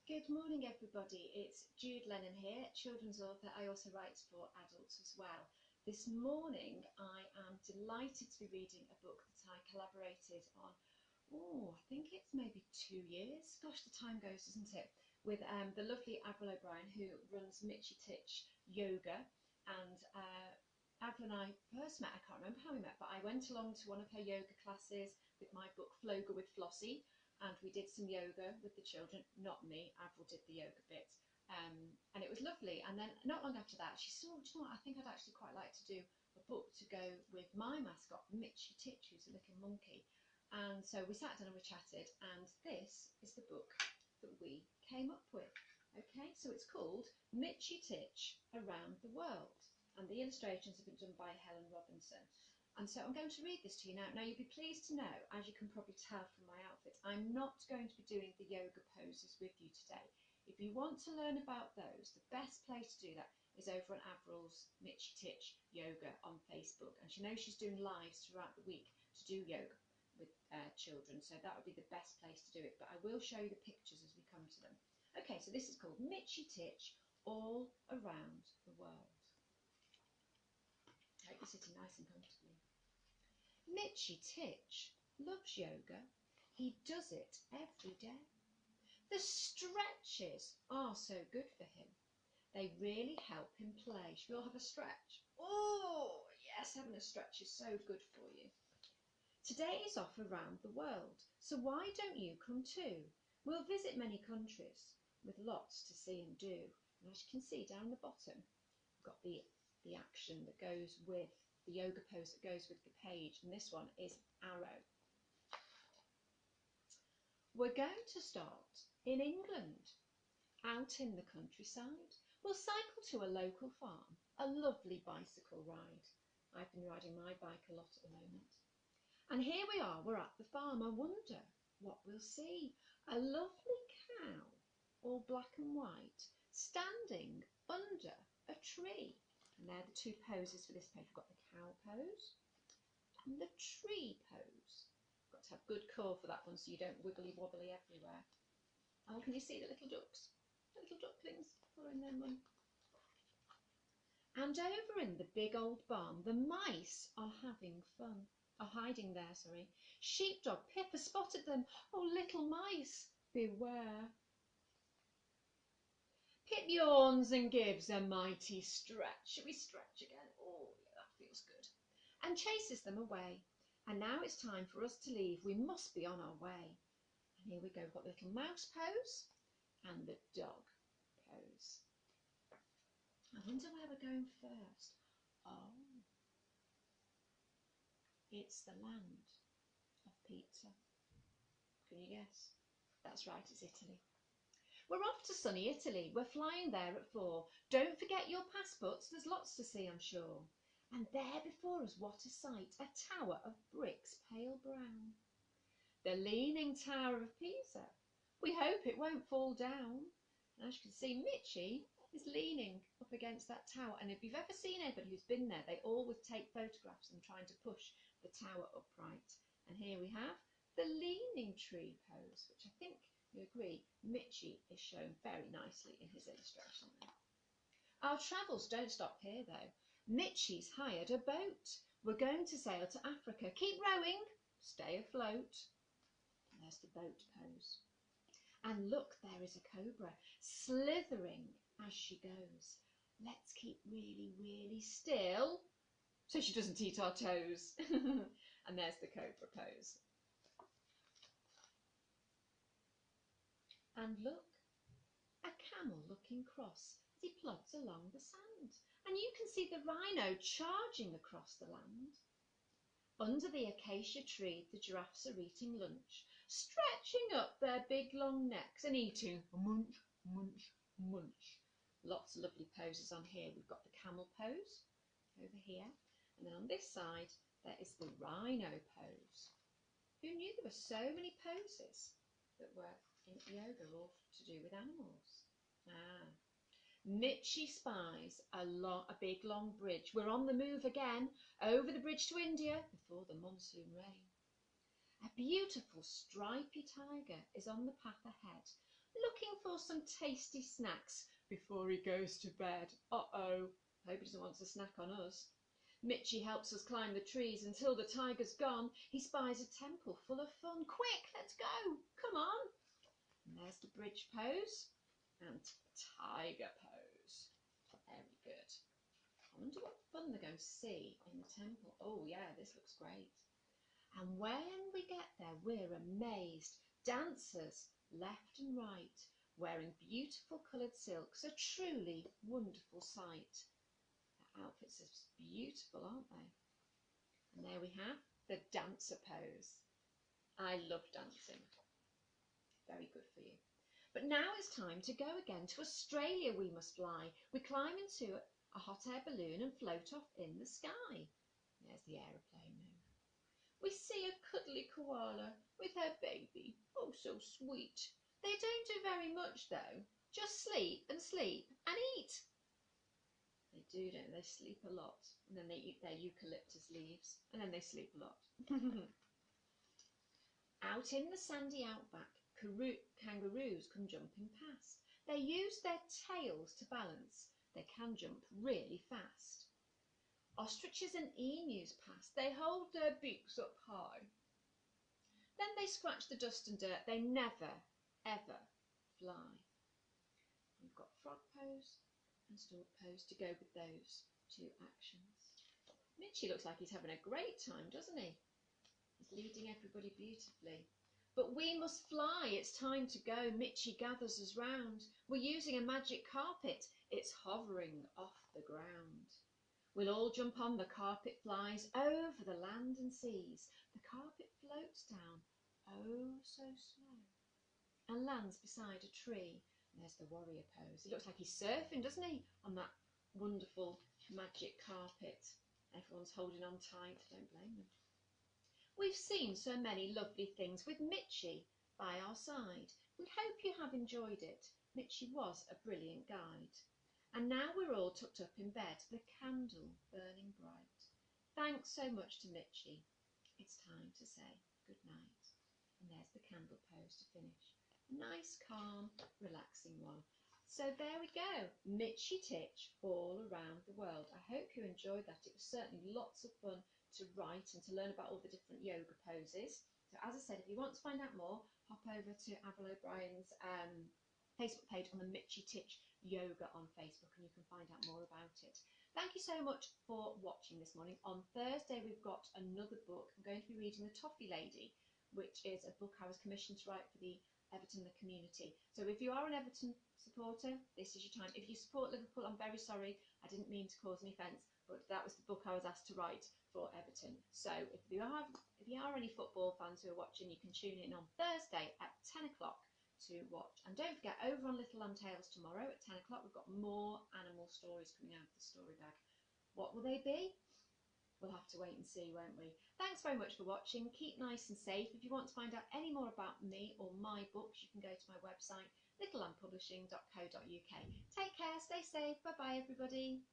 Good morning, everybody. It's Jude Lennon here, children's author. I also write for adults as well. This morning, I am delighted to be reading a book that I collaborated on, I think it's maybe 2 years. Gosh, the time goes, doesn't it? With the lovely Avril, who runs Mitchy Titch Yoga. And Avril and I first met, I can't remember how we met, but I went along to one of her yoga classes with my book Floga with Flossie. And we did some yoga with the children, not me, Avril did the yoga bit, and it was lovely. And then not long after that, she said, do you know what, I think I'd actually quite like to do a book to go with my mascot, Mitchy Titch, who's a little monkey. And so we sat down and we chatted, and this is the book that we came up with. Okay, so it's called Mitchy Titch Around the World, and the illustrations have been done by Helen Robinson. And so I'm going to read this to you now. Now, you'll be pleased to know, as you can probably tell from my outfit, I'm not going to be doing the yoga poses with you today. If you want to learn about those, the best place to do that is over on Avril's Mitchy Titch Yoga on Facebook. And she knows she's doing lives throughout the week to do yoga with children. So that would be the best place to do it. But I will show you the pictures as we come to them. Okay, so this is called Mitchy Titch All Around the World. I hope you're sitting nice and comfortably. Mitchy Titch loves yoga. He does it every day. The stretches are so good for him. They really help him play. Should we all have a stretch? Oh, yes, having a stretch is so good for you. Today is off around the world, so why don't you come too? We'll visit many countries with lots to see and do. And as you can see down the bottom, we've got the action that goes with the yoga pose that goes with the page, and this one is arrow. We're going to start in England, out in the countryside. We'll cycle to a local farm, a lovely bicycle ride. I've been riding my bike a lot at the moment. And here we are, we're at the farm. I wonder what we'll see. A lovely cow, all black and white, standing under a tree. And they're the two poses for this page. We've got the cow pose and the tree pose. You've got to have good core for that one so you don't wibbly wobbly everywhere. Oh, can you see the little ducks? The little ducklings following their mum. And over in the big old barn, the mice are having fun. Are hiding there, sorry. Sheepdog Pip has spotted them. Oh, little mice, beware. Pip yawns and gives a mighty stretch. Should we stretch again? Oh, yeah, that feels good. And chases them away. And now it's time for us to leave. We must be on our way. And here we go. We've got the little mouse pose and the dog pose. I wonder where we're going first. Oh, it's the land of pizza. Can you guess? That's right, it's Italy. We're off to sunny Italy. We're flying there at 4. Don't forget your passports. There's lots to see, I'm sure. And there before us, what a sight. A tower of bricks, pale brown. The Leaning Tower of Pisa. We hope it won't fall down. And as you can see, Mitchy is leaning up against that tower. And if you've ever seen anybody who's been there, they always take photographs and trying to push the tower upright. And here we have the leaning tree pose, which I think you agree, Mitchy is shown very nicely in his illustration there. Our travels don't stop here though. Mitchy's hired a boat. We're going to sail to Africa. Keep rowing, stay afloat. There's the boat pose. And look, there is a cobra slithering as she goes. Let's keep really, really still so she doesn't eat our toes. And there's the cobra pose. And look, a camel looking cross as he plods along the sand. And you can see the rhino charging across the land. Under the acacia tree, the giraffes are eating lunch, stretching up their big long necks and eating munch, munch, munch. Lots of lovely poses on here. We've got the camel pose over here. And then on this side, there is the rhino pose. Who knew there were so many poses that were in yoga all to do with animals? Mitchy spies a big long bridge. We're on the move again, over the bridge to India before the monsoon rain. A beautiful stripy tiger is on the path ahead. looking for some tasty snacks before he goes to bed. Uh-oh, hope he doesn't want to snack on us. Mitchy helps us climb the trees until the tiger's gone. He spies a temple full of fun. Quick, let's go, come on. And there's the bridge pose and tiger pose. Very good. I wonder what fun they're going to see in the temple. Oh yeah, this looks great. And when we get there, we're amazed. Dancers, left and right, wearing beautiful coloured silks, a truly wonderful sight. Their outfits are beautiful, aren't they? And there we have the dancer pose. I love dancing. Very good for you. But now it's time to go again. To Australia we must fly. We climb into a hot air balloon and float off in the sky. There's the aeroplane move. We see a cuddly koala with her baby. Oh, so sweet. They don't do very much though. Just sleep and eat. They do, don't they? They sleep a lot. And then they eat their eucalyptus leaves. And then they sleep a lot. Out in the sandy outback, kangaroos come jumping past. They use their tails to balance. They can jump really fast. Ostriches and emus pass. They hold their beaks up high. Then they scratch the dust and dirt. They never, ever fly. We've got frog pose and stork pose to go with those two actions. Mitchy looks like he's having a great time, doesn't he? He's leading everybody beautifully. But we must fly. It's time to go. Mitchy gathers us round. We're using a magic carpet. It's hovering off the ground. We'll all jump on. The carpet flies over the land and seas. The carpet floats down, oh so slow, and lands beside a tree. And there's the warrior pose. He looks like he's surfing, doesn't he, on that wonderful magic carpet. Everyone's holding on tight. Don't blame them. We've seen so many lovely things with Mitchy by our side. We hope you have enjoyed it. Mitchy was a brilliant guide. And now we're all tucked up in bed, the candle burning bright. Thanks so much to Mitchy. It's time to say good night. And there's the candle pose to finish. A nice, calm, relaxing one. So there we go. Mitchy Titch all around the world. I hope you enjoyed that. It was certainly lots of fun to write and to learn about all the different yoga poses. So as I said, if you want to find out more, hop over to Avril O'Brien's Facebook page on the Mitchy Titch Yoga on Facebook and you can find out more about it. Thank you so much for watching this morning. On Thursday we've got another book. I'm going to be reading The Toffee Lady, which is a book I was commissioned to write for the Everton the community. So if you are an Everton supporter, this is your time. If you support Liverpool, I'm very sorry. I didn't mean to cause any offence, but that was the book I was asked to write for Everton. So if you are any football fans who are watching, you can tune in on Thursday at 10 o'clock to watch. And don't forget, over on Little Lamb Tales tomorrow at 10 o'clock, we've got more animal stories coming out of the story bag. What will they be? We'll have to wait and see, won't we? Thanks very much for watching. Keep nice and safe. If you want to find out any more about me or my books, you can go to my website, littlelambpublishing.co.uk. Take care, stay safe. Bye-bye, everybody.